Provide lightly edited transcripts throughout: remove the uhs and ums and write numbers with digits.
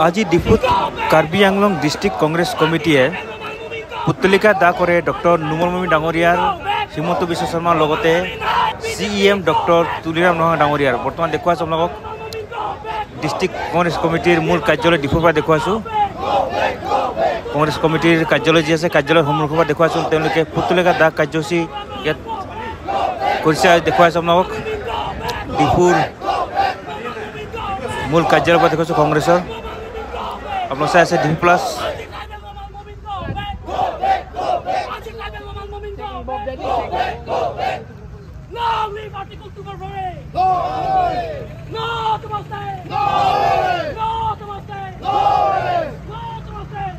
আজি ডিফুত কাৰ্বি আংলং ডিস্ট্রিক্ট কংগ্রেস কমিটিয়ে পুতলিকা দা করে ডক্টর নুমল মমিন ডাঙরিয়ার হিমন্ত বিশ্ব শর্মার লগতে সিইএম ডক্টর তুলিরাম নৰহ ডাঙৰিয়াৰ বৰ্তমান দেখা আছো আপোনালোকক ডিস্ট্ৰিক্ট কংগ্ৰেস কমিটিৰ মূল কাৰ্যালয় ডিফুৰ পৰা দেখা আছো কংগ্ৰেস কমিটিৰ কাৰ্যালয় যে আছে কাৰ্যালয় সন্মুখৰ পৰা দেখা আছো তেওঁলোকে পুতলিকা দা কাৰ্যসূচী ইয়াত কৰিছে দেখা আছো আপোনালোকক ডিফুৰ মূল কাৰ্যালয়ৰ পৰা দেখা আছো কংগ্ৰেসৰ আপোনালোক চাই আছে Diphu plus Long live Article 248! No to Mustang! No to Mustang! No to Mustang!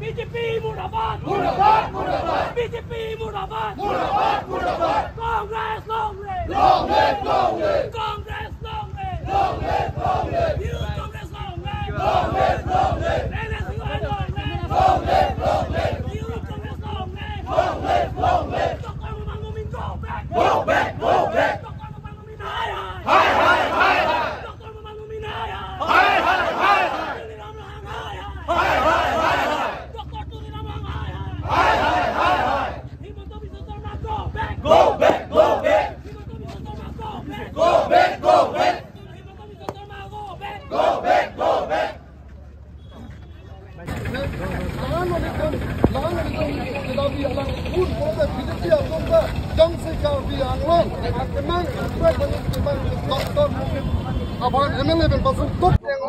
BJP Murdabad! Murdabad! Murdabad! BJP Murdabad! Murdabad! Murdabad! Congress long live! Long live! Long live! Congress long live! Long live! Long live! Youth Congress long live! Long live! Long live! NSU long live! Long live! Long live! Youth Congress long live! Long live! Long live! Go back, go back. Dr. Numal Mumin hi hi. Hi hi hi hi. Dr. Numal Mumin hi hi. Hi hi hi hi. Tuliram Lang hi hi. Hi hi hi hi. Dr. Tuliram Lang hi hi. Hi hi hi hi. Himanta Biswa Sarma go back. Go back, go back. Himanta Biswa Sarma go back. Go back, go back. Himanta Biswa Sarma go back. Go back, go back.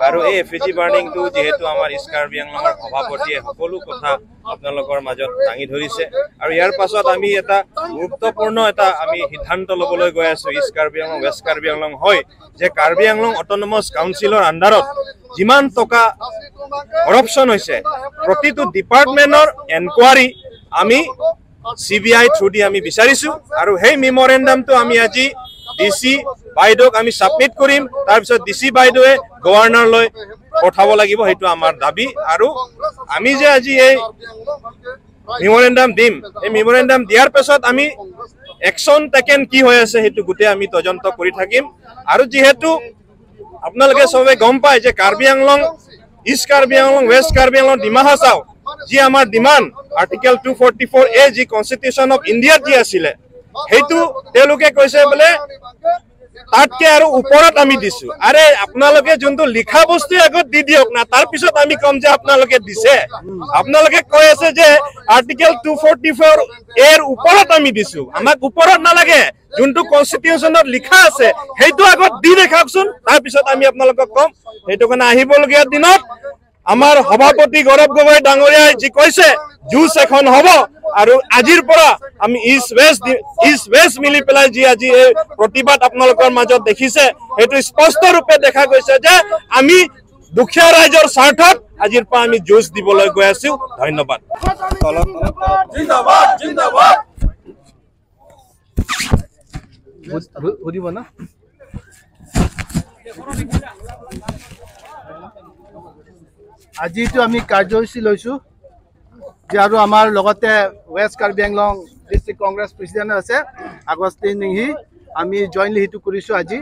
আৰু এই এফিজি burning টো যেহেতু আমাৰ কাৰ্বি আংলঙৰ সভাপতিয়ে সকলো কথা আপোনালোকৰ মাজত দাঙি ধৰিছে আৰু ইয়াৰ পাছত আমি এটা গুৰুত্বপূৰ্ণ এটা আমি সিদ্ধান্ত লবলৈ গৈ আছো কাৰ্বি আংলং ৱেষ্ট কাৰ্বি আংলং হয় যে কাৰ্বি আংলং অটোনমাস কাউন্সিলৰ আন্ডাৰত যিমান টকা কৰাপচন হৈছে প্ৰতিটো ডিপাৰ্টমেন্টৰ এনকুৱাৰী আমি CBI থ্ৰু দি আমি বিচাৰিছো আৰু সেই মেমৰেন্ডামটো আমি আজি ডিসি বাইদেউক আমি সাবমিট কৰিম তাৰ পিছত ডিসি বাইদেউৱে গভৰ্ণৰলৈ পঠাব লাগিব হেতু আমাৰ দাবী আৰু আমি যে আজি এই মেমৰেন্ডাম দিম এই মেমৰেন্ডাম দিয়াৰ পিছত আমি একশন টেকেন কি হৈ আছে হেতু গুটে আমি তদন্ত কৰি থাকিম আৰু যেহেতু আপোনালোকে সবে গম পায় যে কাৰ্বি আংলং ইষ্ট কাৰ্বি আংলং ৱেষ্ট কাৰ্বি আংলং ডিমা হাছাও যি আমাৰ ডিমান্ড আৰ্টিকেল 244A যি কনস্টিটিউশন অফ ইন্ডিয়া যি আছিল হেতু তেওঁলোকে কৈছে বলে তাতকে আৰু ওপৰত আমি দিছো আৰে আপোনালোকে যোনটো লিখা বস্তু আগত দি দিওক না তাৰ পিছত আমি কম যে আপোনালোকে দিছে আপোনালোকে কৈ আছে যে আৰ্টিকেল 244 এৰ ওপৰত আমি দিছো আমাক ওপৰত নালাগে যোনটো কনস্টিটিউশনত লিখা আছে হেতু আগত দি দেখাওকচোন তাৰ পিছত আমি আপোনালোকক কম হেতু কাৰণে আহিবলগীয়া দিনত আমাৰ সভাপতি গৌৰৱ গগৈ ডাঙৰীয়াই যি কৈছে জুচ এখন হ'ব আৰু আজিৰ পৰা আমি ইষ্ট ৱেষ্ট মিলি পেলাই যি আজি এই প্ৰতিবাদ আপোনালোকৰ মাজত দেখিছে হেতু স্পষ্ট ৰূপে দেখা গৈছে যে আমি দুখীয়া ৰাইজৰ স্বাৰ্থত আজিৰ পৰা আমি জুচ দিবলৈ গৈ আছো ধন্যবাদ জিন্দাবাদ জিন্দাবাদ বুঝিব না আজিটো আমি কাৰ্যসূচী লৈছো যে আৰু আমাৰ লগতে west Karbi Anglong district Congress president আছে আগস্তিন নিহি আমি জয়েন্টলি হেতু কৰিছো আজি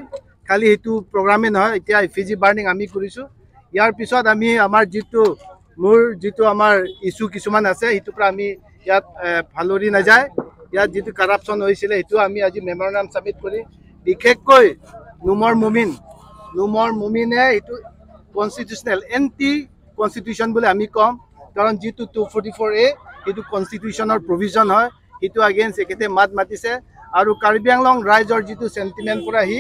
খালি হেতু প্ৰগ্ৰামে নহয় এতিয়া এফিজি বাৰ্নিং আমি কৰিছো ইয়াৰ পিছত আমি আমাৰ যিটো আমাৰ ইস্যু কিছুমান আছে হেতু পৰা আমি ইয়াত ভালৰি নাযায় ইয়াত যিটো কৰাপচন হৈছিল হেতু আমি আজি মেমৰেন্ডাম সাবমিট কৰি বিশেষকৈ নুমৰ মুমিনে হেতু কনস্টিটিউশনাল এন্টি কনস্টিটিউশন বলে আমি কম কাৰণ যেটো 244A এটো কনস্টিটিউশনৰ প্ৰভিজন হয় এটো এগেইনষ্ট একেতে মাতিছে আৰু কাৰ্বি আংলং ৰাইজৰ যেটো সেন্টিমেন্ট পৰা হি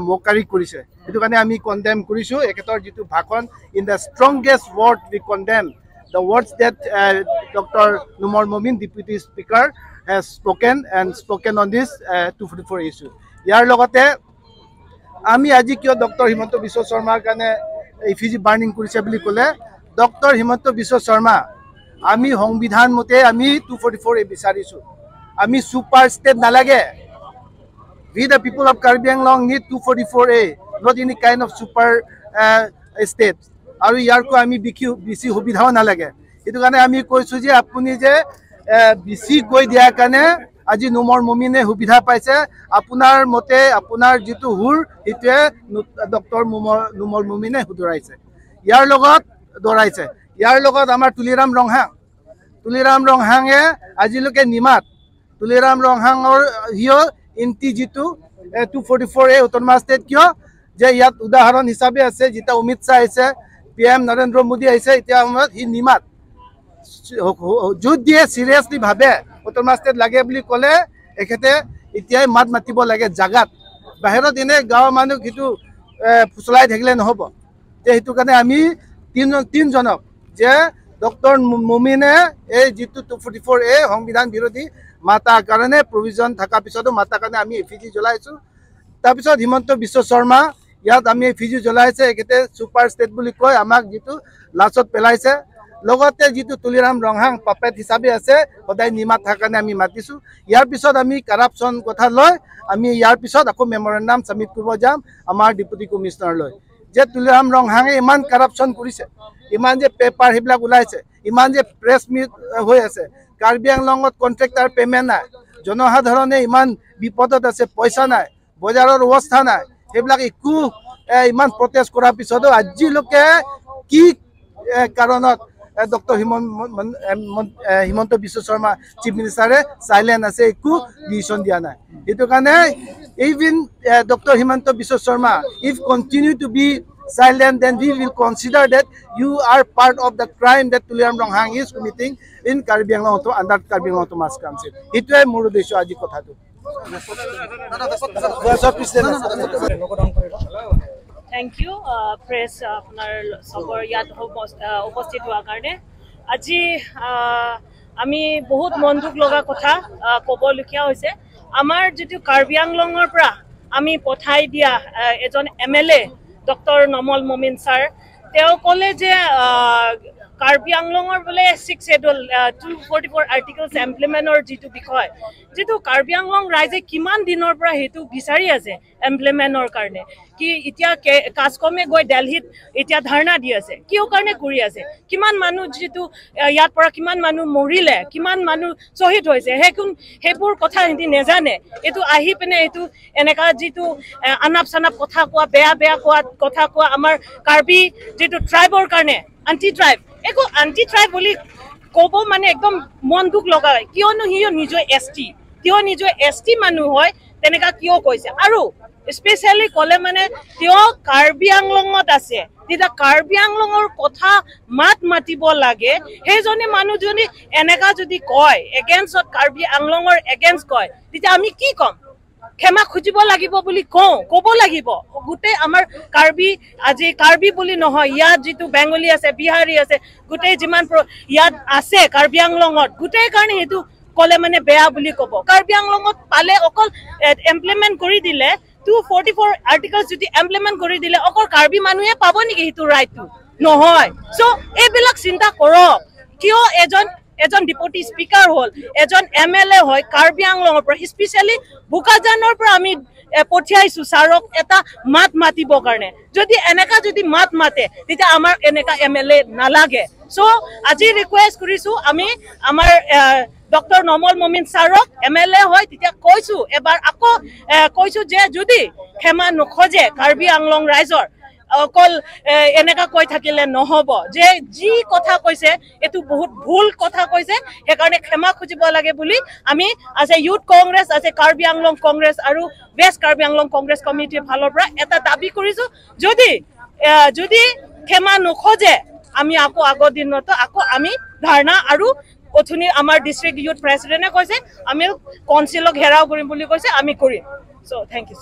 মোকাৰি কৰিছে এটো কাৰণে আমি কনডেম কৰিছো একেতৰ যেটো ভাষণ in the strongest word we condemn the words that Dr. Numar Momin, Deputy Speaker, has spoken on this 244 issue. Yar logote ami aji kyo Dr. Himanta Biswa Sarma kane effigy burning korise boli kole Dr. Himanta Biswa Sarma ami সংবিধান মতে আমি 244 বিচাৰিছো আমি super state নালাগে we the people of Karbi Anglong need 244A not any kind of super state আৰু ইয়াৰকো আমি BC সুবিধাও নালাগে এটো কাৰণে আমি কৈছো যে আপুনি যে বিসি গৈ দিয়া কাৰণে আজি নুমৰ মমিনে সুবিধা পাইছে আপোনাৰ মতে আপোনাৰ যেটো হুৰ ইতে ডক্টৰ নুমৰ মমিনে শুধৰাইছে ইয়াৰ লগত আমাৰ তুলিৰাম ৰংহাঙে আজিলৈকে নিমাত তুলিৰাম ৰংহাঙৰ হিও ইনটি যেটো 244A অট'নমাছ ষ্টেট কিয় যে ইয়াত উদাহৰণ হিচাপে আছে যেতিয়া অমিত শ্বাহ আহিছে PM নৰেন্দ্ৰ মোদী আহিছে এতিয়া সময়ত হি নিমাত যুদ্ধ দিয়ে সিৰিয়াসলি ভাবে অট'নমাছ ষ্টেট লাগে বুলি ক'লে এখেতে এতিয়াই মাত মাতিব লাগে জাগাত বাহিৰত এনে গাঁৱৰ মানুহ কিটো ফুচলাই থাকিলে নহব যে হেতু কাৰণে আমি তিনজনক যে ডক্টৰ মুমিনে এই যেটো 244A সংবিধান বিৰোধী মাতা কাৰণে প্ৰভিজন থকা পিছতো মাতা কাৰণে আমি এফিজি জ্বলাইছো তাৰ পিছত হিমন্ত বিশ্ব শৰ্মা ইয়াত আমি এফিজি জ্বলাইছে একেতে সুপাৰ ষ্টেট বুলি কয় আমাক যেটো লাচত পেলাইছে লগতে যেটো তুলিৰাম ৰংহাং পাপেট হিচাপে আছে সদায় নিমাত থকা কাৰণে আমি মাতিছো ইয়াৰ পিছত আমি কাৰাপচন কথা লৈ আমি ইয়াৰ পিছত আকৌ মেমৰেণ্ডাম সাবমিট কৰিব যাম আমাৰ ডেপুটি কমিশনাৰ লৈ যে তুলিৰাম ৰংহাঙে ইমান কাৰাপচন কৰিছে ইমান যে পেপাৰ হেবিলাক ওলাইছে ইমান যে প্ৰেছ মিট হৈ আছে কাৰ্বি আংলঙত কন্ট্ৰাক্টৰ পেমেন্ট নাই জনসাধাৰণে ইমান বিপদত আছে পইচা নাই বজাৰৰ অৱস্থা নাই হেবিলাক একো ইমান প্ৰটেষ্ট কৰাৰ পিছতো আজিলৈকে কি কাৰণত doctor Himanta Biswa Sarma chief মিনিষ্টাৰে silent আছে একো ডিসিশন দিয়া নাই এটো কাৰণে even Dr. Himanta Biswa Sharma if continue to be silent then we will consider that you are part of the crime that Tuliram Ronghang is committing in Karbi Anglong under Karbi Anglong Autonomous Council itoe moru desho aji kotha to Thank you press apnar sabor yat উপস্থিত হোৱাৰ কাৰণে আজি আমি বহুত মনদুখ লগা কথা ক'বলগীয়া হৈছে আমাৰ যেটো কাৰ্বি আংলঙৰ পৰা আমি পঠাই দিয়া এজন MLA ডক্টৰ নমল মমিন স্যাৰ তেওঁ ক'লে যে কাৰ্বি আংলঙৰ বলে 6 শিডিউল 244 আৰ্টিকলছ ইমপ্লিমেন্টৰ যেটো বিষয় যেটো কাৰ্বি আংলং ৰাইজে কিমান দিনৰ পৰা হেতু বিচাৰি আছে ইমপ্লিমেন্টৰ কাৰণে কি এতিয়া কাজকমে গৈ দিল্লীত এতিয়া ধাৰণা দি আছে কিয় কাৰণে কৰি আছে কিমান মানুহ যেটো ইয়াৰ পৰা কিমান মানুহ মৰিলে কিমান মানুহ শহীদ হৈছে হেবোৰ কথা হিন্দি নেজানে এটো আহি পেনে এটো এনেকা যেটো আনাপ সানাপ কথা কোৱা বেয়া কথা কোৱা আমাৰ কাৰ্বি যেটো ট্ৰাইবৰ কাৰণে আন্টি ট্ৰাইব एको আন্টি ট্ৰাইব বুলি ক'ব মানে একদম মন দুখ লগা কিয়নো হিও নিজৰ এসটি মানুহ হয় তেনেকা কিয় কৈছে আৰু স্পেশালি কলে মানে তেওঁ কাৰ্বি আংলঙত আছে তেতিয়া কাৰ্বি আংলঙৰ কথা মাতিব লাগে হেজনে মানুহজনী এনেকা যদি কয় এগেইনষ্ট কাৰ্বি আংলঙৰ এগেইনষ্ট কয় তেতিয়া আমি কি কম ক্ষমা খুজিব লাগিব বুলি ক'ব লাগিব গুটে আমাৰ কাৰ্বি আজি কাৰ্বি বুলি নহয় ইয়াত যেটো বেংগলী আছে বিহাৰী আছে গুটে যিমান ইয়াত আছে কাৰ্বি আংলঙত গুটে কাৰণে হেতু কলে মানে বেয়া বুলি ক'ব কাৰ্বি আংলঙত পালে অকল ইমপ্লিমেন্ট কৰি দিলে 244 আৰ্টিকলছ যদি ইমপ্লিমেন্ট কৰি দিলে অকল কাৰ্বি মানুহে পাব নেকি হেতু ৰাইটটো নহয় সো এইবিলাক চিন্তা কৰক কিয় এজন ডেপুটি স্পিকাৰ হল এজন MLA হয় কাৰ্বি আংলঙৰ পৰা স্পেশালি বুকাজানৰ পৰা আমি পঠিয়াইছো সাৰক এটা মাতিব কাৰণে যদি এনেকা যদি মাতে তেতিয়া আমাৰ এনেকা MLA নালাগে সো আজি ৰিকুৱেষ্ট কৰিছো আমি আমাৰ ডক্টৰ নমল মমিন সাৰক MLA হয় তেতিয়া কৈছো এবাৰ আকৌ কৈছো যে যদি ক্ষমা নখজে কাৰ্বি আংলং ৰাইজৰ অকল এনেকা কৈ থাকিলে নহব যে যি কথা কৈছে এটো বহুত ভুল কথা কৈছে হে কাৰণে ক্ষমা খুজিব লাগে বুলি আমি আছে ইউথ কংগ্ৰেছ আছে কাৰ্বি আংলং কংগ্ৰেছ আৰু বেষ্ট কাৰ্বি আংলং কংগ্ৰেছ কমিটিৰ ফালৰ পৰা এটা দাবী কৰিছো যদি ক্ষমা নখজে আমি আকৌ আগৰ দিনত আকৌ আমি ধাৰণা আৰু অথনি আমাৰ ডিস্ট্ৰিক্ট ইউথ প্ৰেসিডেন্টে কৈছে আমি কাউন্সিলক ঘেৰাও কৰিম বুলি কৈছে আমি কৰিম সো থ্যাংক ইউ